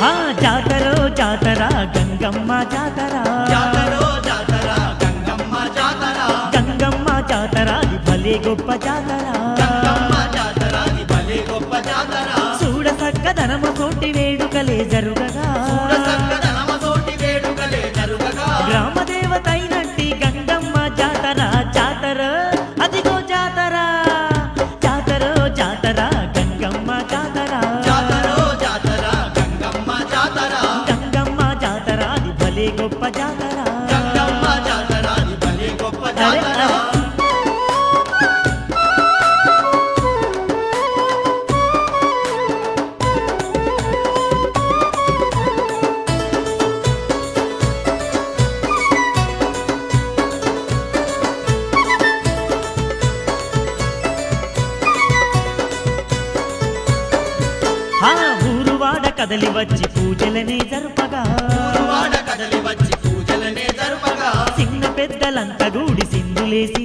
హా జాతరో జాతర గంగమ్మ జాతర జాతరో జాతర గంగమ్మ జాతర గంగమ్మ జాతర అది భలే గొప్ప జాతర గంగమ్మ జాతర అది భలే గొప్ప జాతర చూడ చక్కదనము తోటి వేడుకలే జరుగగా చూడ చక్కదనమ తోటి వేడుకలే జరుగగా గ్రామ దేవత అయినట్టి గంగమ్మ జాతర జాతర అదిగో జాతర జాతరో జాతర గంగమ్మ జాతర జాతరో జాతర గంగమ్మ జాతర గంగమ్మ జాతర అది భలే గొప్ప జాతర గంగమ్మ జాతర అది భలే గొప్ప జాతర హా ఊరువాడ కదలి వచ్చి పూజలనే జరుపగా వాడ కదలి వచ్చి పూజలనే జరుపగా చిన్న పెద్దలంతా గూడి సింధులేసి